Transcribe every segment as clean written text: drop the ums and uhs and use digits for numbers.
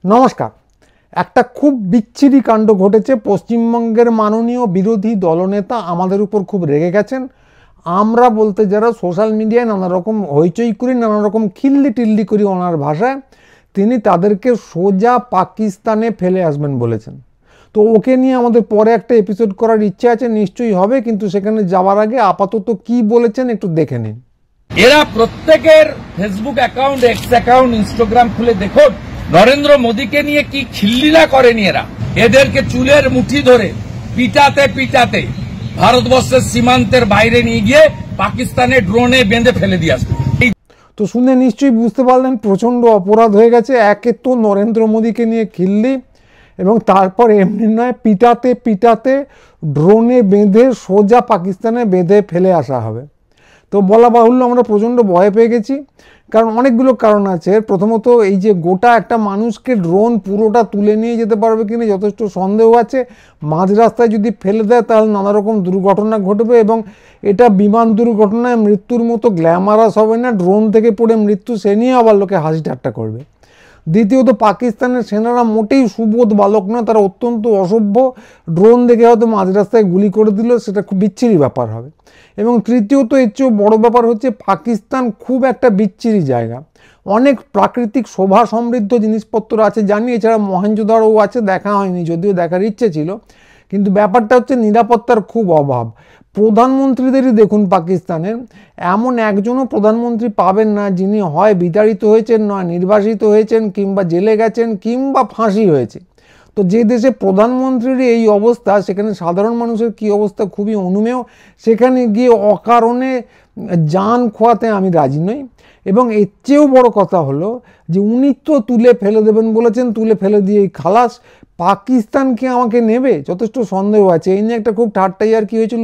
নমস্কার। একটা খুব বিচ্ছিরি কাণ্ড ঘটেছে। পশ্চিমবঙ্গের মাননীয় বিরোধী দলনেতা আমাদের উপর খুব রেগে গেছেন। আমরা বলতে যারা সোশ্যাল মিডিয়ায় নানা রকম হইচই করি, নানা রকম খিল্লি টিল্লি করি ওনার ভাষায়, তিনি তাদেরকে সোজা পাকিস্তানে ফেলে আসবেন বলেছেন। তো ওকে নিয়ে আমাদের পরে একটা এপিসোড করার ইচ্ছে আছে, নিশ্চয়ই হবে, কিন্তু সেখানে যাওয়ার আগে আপাতত কি বলেছেন একটু দেখে নিন। এরা প্রত্যেকের Facebook account, x account, Instagram খুলে দেখুন নরেন্দ্র মোদীকে নিয়ে কি খিল্লিলা করেনি এরা। এদেরকে চুলের মুঠি ধরে পিটাতে পিটাতে ভারতবর্ষের সীমান্তের বাইরে নিয়ে গিয়ে পাকিস্তানে ড্রোনে বেঁধে ফেলে দিয়ে আসবে। তো শুনে নিশ্চয়ই বুঝতে পারলেন প্রচণ্ড অপরাধ হয়ে গেছে। একে তো নরেন্দ্র মোদীকে নিয়ে খিল্লি, এবং তারপর এমনি নয়, পিটাতে পিটাতে ড্রোনে বেঁধে সোজা পাকিস্তানে বেঁধে ফেলে আসা হবে। তো বলা বাহুল্য আমরা প্রচণ্ড ভয় পেয়ে গেছি, কারণ অনেকগুলো কারণ আছে। প্রথমত এই যে গোটা একটা মানুষকে ড্রোন পুরোটা তুলে নিয়ে যেতে পারবে কিনা যথেষ্ট সন্দেহ আছে। মাঝ রাস্তায় যদি ফেলে দেয় তাহলে নানা রকম দুর্ঘটনা ঘটবে, এবং এটা বিমান দুর্ঘটনায় মৃত্যুর মতো গ্ল্যামারাস হবে না। ড্রোন থেকে পড়ে মৃত্যু, সে নিয়ে আবার লোকে হাসি ঠাট্টা করবে। দ্বিতীয়ত পাকিস্তানের সেনারা মোটেই সুবোধ বালক না, তারা অত্যন্ত অসভ্য। ড্রোন দেখে হয়তো মাঝ রাস্তায় গুলি করে দিল, সেটা খুব বিচ্ছিরি ব্যাপার হবে। এবং তৃতীয়ত এর চেয়েও বড় ব্যাপার হচ্ছে পাকিস্তান খুব একটা বিচ্ছিরি জায়গা। অনেক প্রাকৃতিক শোভা সমৃদ্ধ জিনিসপত্র আছে জানি, এছাড়া মহেঞ্জোদারোও আছে, দেখা হয়নি, যদিও দেখার ইচ্ছে ছিল। কিন্তু ব্যাপারটা হচ্ছে নিরাপত্তার খুব অভাব। প্রধানমন্ত্রীদেরই দেখুন, পাকিস্তানের এমন একজনও প্রধানমন্ত্রী পাবেন না যিনি হয় বিতাড়িত হয়েছেন, নয় নির্বাসিত হয়েছেন, কিংবা জেলে গেছেন, কিংবা ফাঁসি হয়েছে। তো যে দেশে প্রধানমন্ত্রীর এই অবস্থা, সেখানে সাধারণ মানুষের কি অবস্থা খুবই অনুমেয়। সেখানে গিয়ে অকারণে জান খোয়াতে আমি রাজি নই। এবং এর চেয়েও বড় কথা হলো যে উনি তো তুলে ফেলে দেবেন বলেছেন, তুলে ফেলে দিয়েই খালাস। পাকিস্তান কি আমাকে নেবে? যথেষ্ট সন্দেহ আছে। এই নিয়ে একটা খুব ঠাট্টাই আর কি হয়েছিল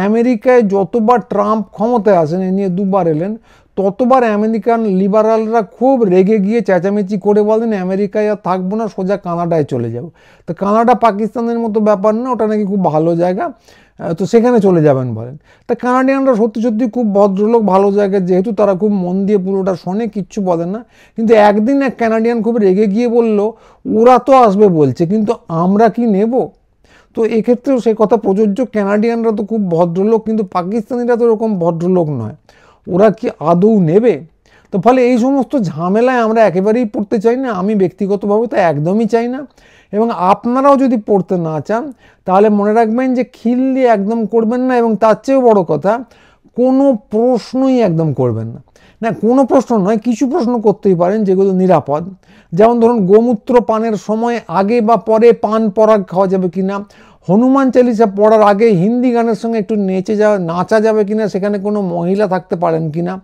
আমেরিকায় যতবার ট্রাম্প ক্ষমতায় আসেন, এ নিয়ে দুবার এলেন, ততবার আমেরিকান লিবারালরা খুব রেগে গিয়ে চেঁচামেচি করে বলেন আমেরিকায় আর থাকবো না, সোজা কানাডায় চলে যাব। তো কানাডা পাকিস্তানের মতো ব্যাপার না, ওটা নাকি খুব ভালো জায়গা, তো সেখানে চলে যাবেন বলেন। তা কানাডিয়ানরা সত্যি সত্যি খুব ভদ্রলোক, ভালো জায়গায়, যেহেতু তারা খুব মন দিয়ে পুরোটা শোনে, কিচ্ছু বলেন না। কিন্তু একদিন এক কানাডিয়ান খুব রেগে গিয়ে বলল, ওরা তো আসবে বলছে, কিন্তু আমরা কি নেব? তো এক্ষেত্রেও সে কথা প্রযোজ্য। কানাডিয়ানরা তো খুব ভদ্রলোক, কিন্তু পাকিস্তানিরা তো এরকম ভদ্রলোক নয়। ওরা কি আদৌ নেবে? তো ফলে এই সমস্ত ঝামেলায় আমরা একেবারেই পড়তে চাই না। আমি ব্যক্তিগতভাবে তো একদমই চাই না। এবং আপনারাও যদি পড়তে না চান তাহলে মনে রাখবেন যে খিল্লি একদম করবেন না, এবং তার চেয়েও বড় কথা, কোনো প্রশ্নই একদম করবেন না। না, কোনো প্রশ্ন নয়, কিছু প্রশ্ন করতেই পারেন যেগুলো নিরাপদ। যেমন ধরুন, গোমূত্র পানের সময় আগে বা পরে পান পরাগ খাওয়া যাবে কিনা, হনুমান চালিসা পড়ার আগে হিন্দি গানের সঙ্গে একটু নাচা যাবে কিনা, সেখানে কোনো মহিলা থাকতে পারেন কিনা।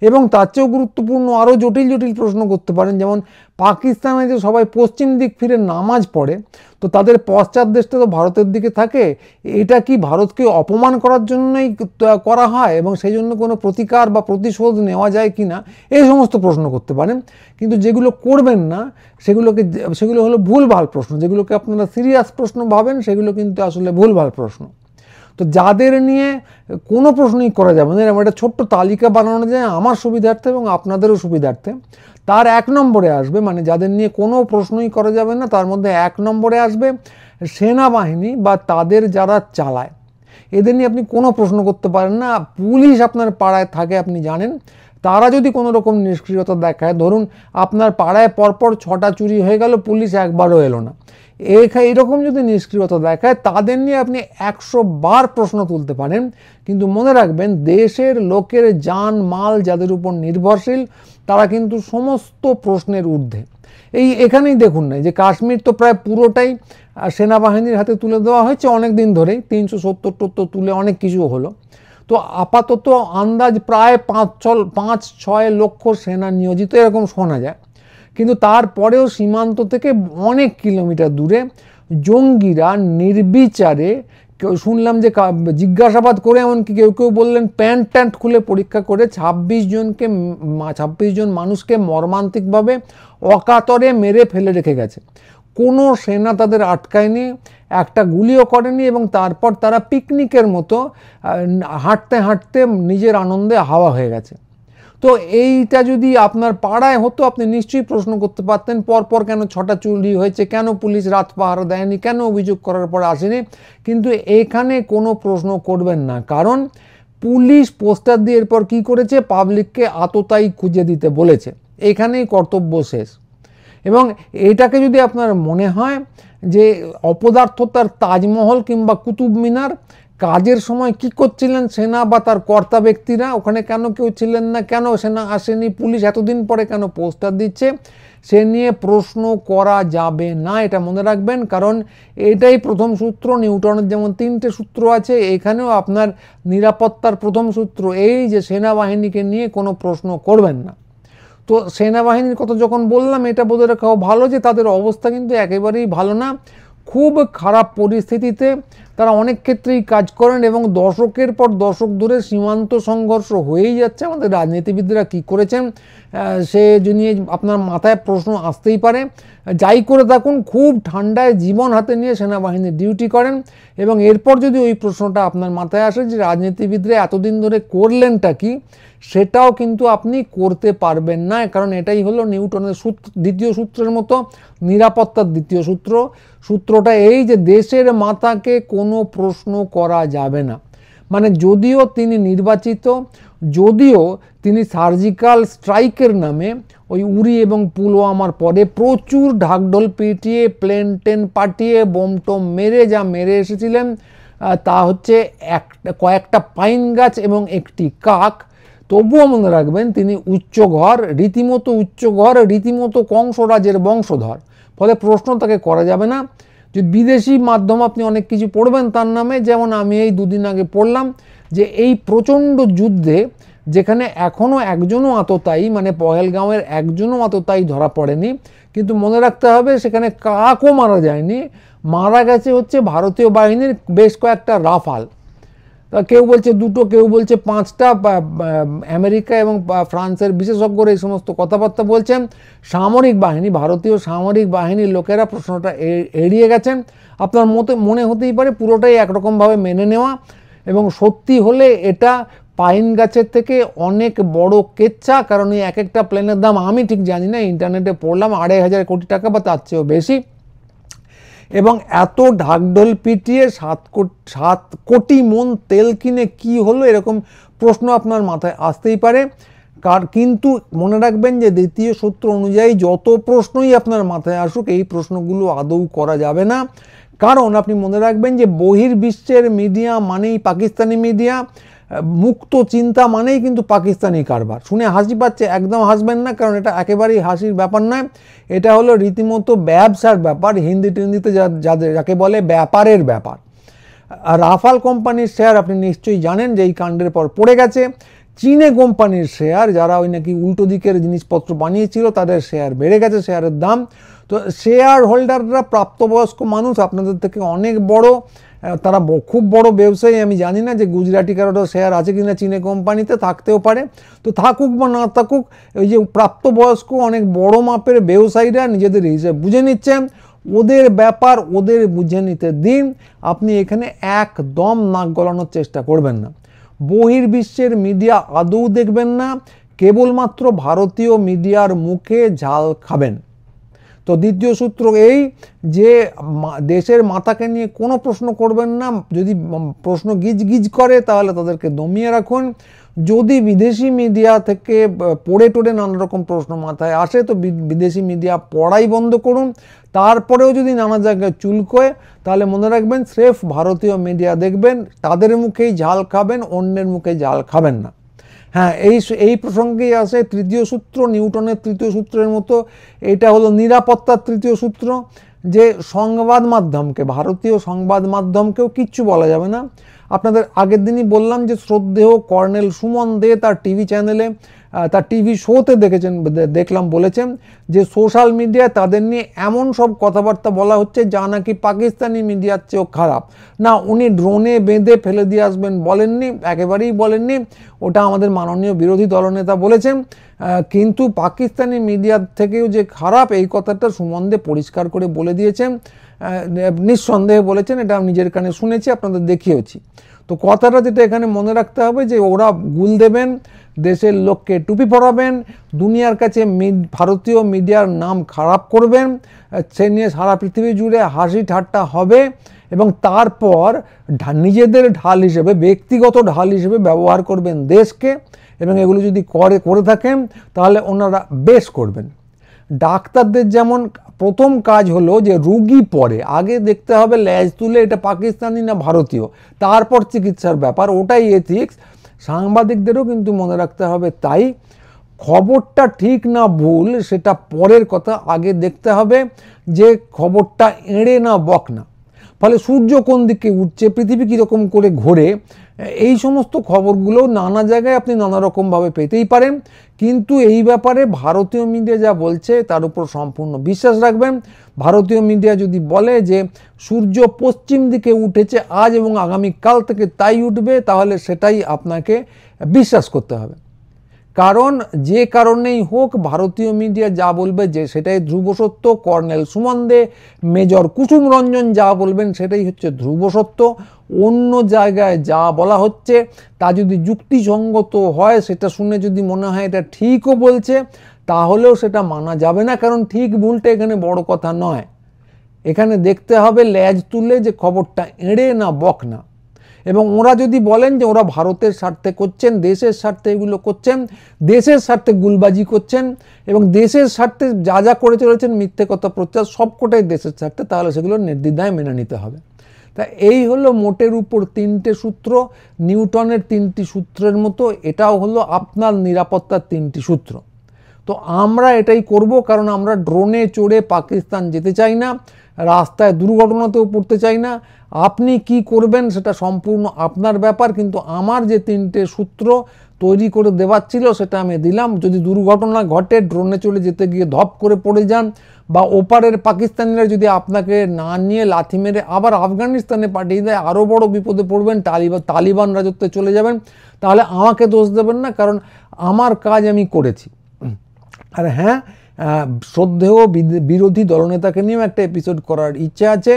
এবং তার চেয়েও গুরুত্বপূর্ণ আরও জটিল জটিল প্রশ্ন করতে পারেন, যেমন পাকিস্তানে যে সবাই পশ্চিম দিক ফিরে নামাজ পড়ে, তো তাদের পশ্চাৎ দেশটা তো ভারতের দিকে থাকে, এটা কি ভারতকে অপমান করার জন্যই করা হয়, এবং সেই জন্য কোনো প্রতিকার বা প্রতিশোধ নেওয়া যায় কি না, এই সমস্ত প্রশ্ন করতে পারেন। কিন্তু যেগুলো করবেন না সেগুলো হলো ভুলভাল প্রশ্ন। যেগুলোকে আপনারা সিরিয়াস প্রশ্ন ভাবেন, সেগুলো কিন্তু আসলে ভুলভাল প্রশ্ন। তো যাদের নিয়ে কোনো প্রশ্নই করা যাবে না, এরকম একটা ছোট্ট তালিকা বানানো যায় আমার সুবিধার্থে এবং আপনাদেরও সুবিধার্থে। তার 1 নম্বরে আসবে, মানে যাদের নিয়ে কোনো প্রশ্নই করা যাবে না, তার মধ্যে 1 নম্বরে আসবে সেনাবাহিনী বা তাদের যারা চালায়। এদের নিয়ে আপনি কোনো প্রশ্ন করতে পারেন না। পুলিশ আপনার পাড়ায় থাকে, আপনি জানেন, তারা যদি কোনো রকম নিষ্ক্রিয়তা দেখায়, ধরুন আপনার পাড়ায় পরপর 6টা চুরি হয়ে গেল, পুলিশ একবারও এলো না, এইরকম যদি নিষ্ক্রিয়তা দেখায়, তাদের নিয়ে আপনি 100 বার প্রশ্ন তুলতে পারেন। কিন্তু মনে রাখবেন, দেশের লোকের জান মাল যাদের উপর নির্ভরশীল, তারা কিন্তু সমস্ত প্রশ্নের ঊর্ধ্বে। এখানেই দেখুন না যে কাশ্মীর তো প্রায় পুরোটাই সেনাবাহিনীর হাতে তুলে দেওয়া হয়েছে অনেক দিন ধরেই, 370 তুলে অনেক কিছু হলো। তো আপাতত আন্দাজ প্রায় 5-6 লক্ষ সেনা নিয়োজিত, এরকম শোনা যায়। কিন্তু তারপরেও সীমান্ত থেকে অনেক কিলোমিটার দূরে জঙ্গিরা নির্বিচারে, শুনলাম যে জিজ্ঞাসাবাদ করে, এমনকি কেউ কেউ বললেন প্যান্ট ট্যান্ট খুলে পরীক্ষা করে 26 জন মানুষকে মর্মান্তিকভাবে অকাতরে মেরে ফেলে রেখে গেছে। কোনো সেনা তাদের আটকায়নি, একটা গুলিও করেনি, এবং তারপর তারা পিকনিকের মতো হাঁটতে হাঁটতে নিজের আনন্দে হাওয়া হয়ে গেছে। তো এইটা যদি আপনার পাড়ায় হতো আপনি নিশ্চয়ই প্রশ্ন করতে পারতেন, পরপর কেন 6টা চুরি হয়েছে, কেন পুলিশ রাত পাহারা দেয়নি, কেন অভিযোগ করার পর আসেনি। কিন্তু এখানে কোনো প্রশ্ন করবেন না, কারণ পুলিশ পোস্টার দিয়ে এরপর কী করেছে, পাবলিককে আততায়ী খুঁজে দিতে বলেছে, এখানেই কর্তব্য শেষ। এবং এটাকে যদি আপনার মনে হয় যে অপদার্থতার তাজমহল কিংবা কুতুব মিনার, কাজের সময় কি করছিলেন সেনা বা তার কর্তা ব্যক্তিরা, ওখানে কেন কেউ ছিলেন না, কেন সেনা আসেনি, পুলিশ এতদিন পরে কেন পোস্টার দিচ্ছে, সে নিয়ে প্রশ্ন করা যাবে না, এটা মনে রাখবেন। কারণ এটাই প্রথম সূত্র, নিউটনের যেমন 3টে সূত্র আছে, এখানেও আপনার নিরাপত্তার প্রথম সূত্র এই যে সেনাবাহিনীকে নিয়ে কোনো প্রশ্ন করবেন না। তো সেনাবাহিনীর কথা যখন বললাম, এটা বলে রাখাও ভালো যে তাদের অবস্থা কিন্তু একেবারেই ভালো না, খুব খারাপ পরিস্থিতিতে তারা অনেক ক্ষেত্রেই কাজ করেন এবং দশকের পর দশক ধরে সীমান্ত সংঘর্ষ হয়েই যাচ্ছে। আমাদের রাজনীতিবিদরা কী করেছেন সে নিয়ে আপনার মাথায় প্রশ্ন আসতেই পারে। যাই করে থাকুন, খুব ঠান্ডায় জীবন হাতে নিয়ে সেনাবাহিনী ডিউটি করেন এবং এরপর যদি ওই প্রশ্নটা আপনার মাথায় আসে যে রাজনীতিবিদরা এতদিন ধরে করলেনটা কি, সেটাও কিন্তু আপনি করতে পারবেন না, কারণ এটাই হলো নিউটনের দ্বিতীয় সূত্রের মতো, নিরাপত্তার দ্বিতীয় সূত্র। সূত্রটা এই যে দেশের মাতাকে কোনো প্রশ্ন করা যাবে না। মানে যদিও তিনি নির্বাচিত, যদিও তিনি সার্জিক্যাল স্ট্রাইকের নামে ওই উরি এবং পুলওয়ামার পরে প্রচুর ঢাকঢোল পিটিয়ে, প্লেন টেন পাঠিয়ে, বোম টোম মেরে যা মেরে এসেছিলেন তা হচ্ছে কয়েকটা পাইন গাছ এবং একটি কাক, তবুও মনে রাখবেন তিনি উচ্চঘর, রীতিমতো কংসরাজের বংশধর। ফলে প্রশ্ন তাকে করা যাবে না। যে বিদেশি মাধ্যম আপনি অনেক কিছু পড়বেন তার নামে, যেমন আমি এই দুদিন আগে পড়লাম যে এই প্রচণ্ড যুদ্ধে যেখানে এখনও একজনও আততায়ী, মানে পহেলগাঁওয়ের একজনও আততায়ী ধরা পড়েনি, কিন্তু মনে রাখতে হবে সেখানে কাকও মারা যায়নি, মারা গেছে হচ্ছে ভারতীয় বাহিনীর বেশ কয়েকটা রাফাল। কেউ বলছে 2টো, কেউ বলছে 5টা। আমেরিকা এবং ফ্রান্সের বিশেষজ্ঞরা এই সমস্ত কথাবার্তা বলছেন। সামরিক বাহিনী, ভারতীয় সামরিক বাহিনীর লোকেরা প্রশ্নটা এড়িয়ে গেছেন। আপনার মনে হতেই পারে পুরোটাই একরকমভাবে মেনে নেওয়া, এবং সত্যি হলে এটা পাইন গাছের থেকে অনেক বড় কেচ্ছা, কারণ এই এক একটা প্লেনের দাম আমি ঠিক জানি না, ইন্টারনেটে পড়লাম 2,500 কোটি টাকা বা তার চেয়েও বেশি। এবং এত ঢাকঢোল পিটিয়ে 7 কোটি মন তেল কিনে কি হলো, এরকম প্রশ্ন আপনার মাথায় আসতেই পারে। কিন্তু মনে রাখবেন যে দ্বিতীয় সূত্র অনুযায়ী যত প্রশ্নই আপনার মাথায় আসুক, এই প্রশ্নগুলো আদৌ করা যাবে না। কারণ আপনি মনে রাখবেন যে বহির্বিশ্বের মিডিয়া মানেই পাকিস্তানি মিডিয়া, মুক্ত চিন্তা মানেই কিন্তু পাকিস্তানি কারবার। শুনে হাসি পাচ্ছে, একদম হাসবেন না, কারণ এটা একেবারেই হাসির ব্যাপার নয়, এটা হলো রীতিমতো ব্যবসার ব্যাপার, হিন্দিতে যাকে বলে ব্যাপারের ব্যাপার। রাফাল কোম্পানির শেয়ার আপনি নিশ্চয়ই জানেন যে এই কাণ্ডের পর পড়ে গেছে। চীনে কোম্পানির শেয়ার, যারা ওই নাকি উল্টো দিকের জিনিসপত্র বানিয়েছিল, তাদের শেয়ার বেড়ে গেছে, শেয়ারের দাম। তো শেয়ার হোল্ডাররা প্রাপ্তবয়স্ক মানুষ, আপনাদের থেকে অনেক বড়, তারা খুব বড় ব্যবসায়ী। আমি জানি না যে গুজরাটি কারোর শেয়ার আছে কিনা চীনে কোম্পানিতে, থাকতেও পারে। তো থাকুক বা না থাকুক, ওই যে প্রাপ্তবয়স্ক অনেক বড় মাপের ব্যবসায়ীরা নিজেদের হিসেবে বুঝে নিচ্ছেন, ওদের ব্যাপার ওদের বুঝে নিতে দিন। আপনি এখানে একদম নাক গলানোর চেষ্টা করবেন না। বহির্বিশ্বের মিডিয়া আদৌ দেখবেন না, কেবলমাত্র ভারতীয় মিডিয়ার মুখে ঝাল খাবেন। তো দ্বিতীয় সূত্র এই যে দেশের মাতাকে নিয়ে কোনো প্রশ্ন করবেন না, যদি প্রশ্ন গিজ করে তাহলে তাদেরকে দমিয়ে রাখুন। যদি বিদেশি মিডিয়া থেকে পড়ে নানা রকম প্রশ্ন মাথায় আসে, তো বিদেশি মিডিয়া পড়াই বন্ধ করুন। তারপরেও যদি নানা জায়গায় চুলকোয়, তাহলে মনে রাখবেন স্রেফ ভারতীয় মিডিয়া দেখবেন, তাদের মুখেই ঝাল খাবেন, অন্যের মুখে ঝাল খাবেন না। হ্যাঁ, এই প্রসঙ্গেই আসে তৃতীয় সূত্র, নিউটনের তৃতীয় সূত্রের মতো। এটা হলো নিরাপত্তার তৃতীয় সূত্র, যে সংবাদ মাধ্যমকে, ভারতীয় সংবাদ মাধ্যমকেও কিচ্ছু বলা যাবে না। আপনাদের আগের দিনই বললাম যে শ্রদ্ধেয় কর্নেল সুমন দে তার টিভি চ্যানেলে, তার টিভি শোতে বলেছেন যে সোশ্যাল মিডিয়ায় তাদের নিয়ে এমন সব কথাবার্তা বলা হচ্ছে যা নাকি পাকিস্তানি মিডিয়ার চেয়েও খারাপ। না, উনি ড্রোনে বেঁধে ফেলে দিয়ে আসবেন বলেননি, একেবারেই বলেননি, ওটা আমাদের মাননীয় বিরোধী দলনেতা বলেছেন। কিন্তু পাকিস্তানি মিডিয়ার থেকেও যে খারাপ, এই কথাটা সুমন দে পরিষ্কার করে বলে দিয়েছেন, নিঃসন্দেহে বলেছেন, এটা আমি নিজের কানে শুনেছি, আপনাদের দেখিয়েছি। তো কথাটা যেটা এখানে মনে রাখতে হবে যে ওরা গুল দেবেন, দেশের লোককে টুপি পরাবেন, দুনিয়ার কাছে ভারতীয় মিডিয়ার নাম খারাপ করবেন, সে নিয়ে সারা পৃথিবী জুড়ে হাসি ঠাট্টা হবে এবং তারপর নিজেদের ঢাল হিসেবে, ব্যক্তিগত ঢাল হিসেবে ব্যবহার করবেন দেশকে। এবং এগুলো যদি করে থাকেন তাহলে ওনারা বেশ করবেন। ডাক্তারদের যেমন প্রথম কাজ হলো যে রুগী পরে, আগে দেখতে হবে ল্যাজ তুলে এটা পাকিস্তানি না ভারতীয়, তারপর চিকিৎসার ব্যাপার, ওটাই এথিক্স। সাংবাদিকদেরও কিন্তু মনে রাখতে হবে তাই। খবরটা ঠিক না ভুল সেটা পরের কথা, আগে দেখতে হবে যে খবরটা এড়ে না বক না। ফলে সূর্য কোন দিকে উঠছে, পৃথিবী কীরকম করে ঘোরে, এই সমস্ত খবরগুলো নানা জায়গায় আপনি নানা রকমভাবে পেতেই পারেন। কিন্তু এই ব্যাপারে ভারতীয় মিডিয়া যা বলছে তার উপর সম্পূর্ণ বিশ্বাস রাখবেন। ভারতীয় মিডিয়া যদি বলে যে সূর্য পশ্চিম দিকে উঠেছে আজ এবং আগামীকাল থেকে তাই উঠবে, তাহলে সেটাই আপনাকে বিশ্বাস করতে হবে। কারণ যে কারণেই হোক ভারতীয় মিডিয়া যা বলবে যে সেটাই ধ্রুব সত্য। কর্নেল সুমন দে, মেজর কুসুম রঞ্জন যা বলবেন সেটাই হচ্ছে ধ্রুব সত্য। অন্য জায়গায় যা বলা হচ্ছে তা যদি যুক্তিসঙ্গত হয়, সেটা শুনে যদি মনে হয় এটা ঠিকও বলছে, তাহলেও সেটা মানা যাবে না। কারণ ঠিক ভুলটা এখানে বড় কথা নয়, এখানে দেখতে হবে ল্যাজ তুলে যে খবরটা এড়ে না বক না। এবং ওরা যদি বলেন যে ওরা ভারতের স্বার্থে করছেন, দেশের স্বার্থে এগুলো করছেন, দেশের স্বার্থে গুলবাজি করছেন এবং দেশের স্বার্থে যা যা করে চলেছেন মিথ্যে কথা প্রচার সবকটাই দেশের স্বার্থে, তাহলে সেগুলো নির্দ্বিধায় মেনে নিতে হবে। তা এই হলো মোটের উপর তিনটে সূত্র, নিউটনের তিনটি সূত্রের মতো এটাও হলো আপনার নিরাপত্তার তিনটি সূত্র। তো আমরা এটাই করব, কারণ আমরা ড্রোনে চড়ে পাকিস্তান যেতে চাই না, রাস্তায় দুর্ঘটনাতেও পড়তে চাই না। আপনি কি করবেন সেটা সম্পূর্ণ আপনার ব্যাপার, কিন্তু আমার যে তিনটে সূত্র তৈরি করে দেওয়ার ছিল সেটা আমি দিলাম। যদি দুর্ঘটনা ঘটে, ড্রোনে চলে যেতে গিয়ে ধপ করে পড়ে যান, বা ওপারের পাকিস্তানিরা যদি আপনাকে না নিয়ে লাথি মেরে আবার আফগানিস্তানে পাঠিয়ে দেয়, আরও বড় বিপদে পড়বেন, তালিবান রাজত্বে চলে যাবেন, তাহলে আমাকে দোষ দেবেন না, কারণ আমার কাজ আমি করেছি। আর হ্যাঁ, শ্রদ্ধেয় বিরোধী দলনেতাকে নিয়েও একটা এপিসোড করার ইচ্ছা আছে।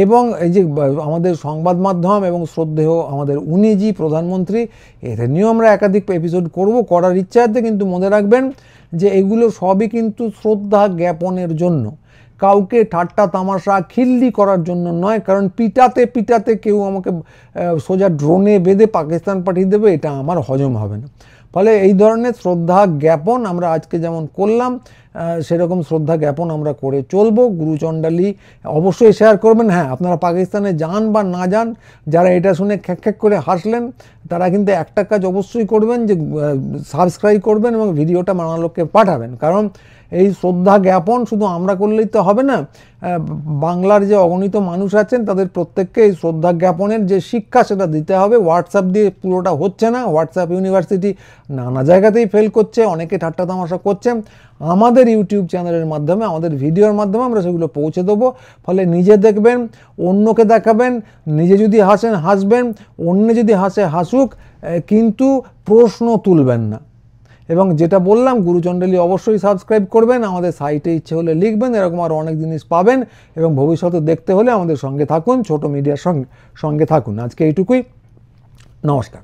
এবং এই যে আমাদের সংবাদ মাধ্যম এবং শ্রদ্ধেয় আমাদের উনিজি প্রধানমন্ত্রী, এতে নিয়েও আমরা একাধিক এপিসোড করার ইচ্ছা আছে। কিন্তু মনে রাখবেন যে এগুলো সবই কিন্তু শ্রদ্ধা জ্ঞাপনের জন্য, কাউকে ঠাট্টা তামাশা খিল্লি করার জন্য নয়। কারণ পিটাতে কেউ আমাকে সোজা ড্রোনে বেঁধে পাকিস্তান পাঠিয়ে দেবে, এটা আমার হজম হবে না। ফলে এই ধরনের শ্রদ্ধা জ্ঞাপন আমরা আজকে যেমন করলাম, সেরকম শ্রদ্ধা জ্ঞাপন আমরা করে চলবো। গুরুচণ্ডালী অবশ্যই শেয়ার করবেন। হ্যাঁ, আপনারা পাকিস্তানে যান বা না যান, যারা এটা শুনে খ্যাক করে হাসলেন, তারা কিন্তু একটা কাজ অবশ্যই করবেন, যে সাবস্ক্রাইব করবেন এবং ভিডিওটা নানা লোককে পাঠাবেন। কারণ এই শ্রদ্ধা জ্ঞাপন শুধু আমরা করলেই তো হবে না, বাংলার যে অগণিত মানুষ আছেন তাদের প্রত্যেককে এই শ্রদ্ধা জ্ঞাপনের যে শিক্ষা সেটা দিতে হবে। হোয়াটসঅ্যাপ দিয়ে পুরোটা হচ্ছে না, হোয়াটসঅ্যাপ ইউনিভার্সিটি নানা জায়গাতেই ফেল করছে, অনেকে ঠাট্টা তামাশা করছে। আমাদের ইউটিউব চ্যানেলের মাধ্যমে, আমাদের ভিডিওর মাধ্যমে আমরা সেগুলো পৌঁছে দেবো। ফলে নিজে দেখবেন, অন্যকে দেখাবেন, নিজে যদি হাসেন হাসবেন, অন্য যদি হাসে হাসুক, কিন্তু প্রশ্ন তুলবেন না। এবং যেটা বললাম, গুরুচণ্ডালী অবশ্যই সাবস্ক্রাইব করবেন, আমাদের সাইটে ইচ্ছে হলে লিখবেন, এরকম আরও অনেক জিনিস পাবেন। এবং ভবিষ্যতে দেখতে হলে আমাদের সঙ্গে থাকুন, ছোট মিডিয়ার সঙ্গে থাকুন। আজকে এইটুকুই, নমস্কার।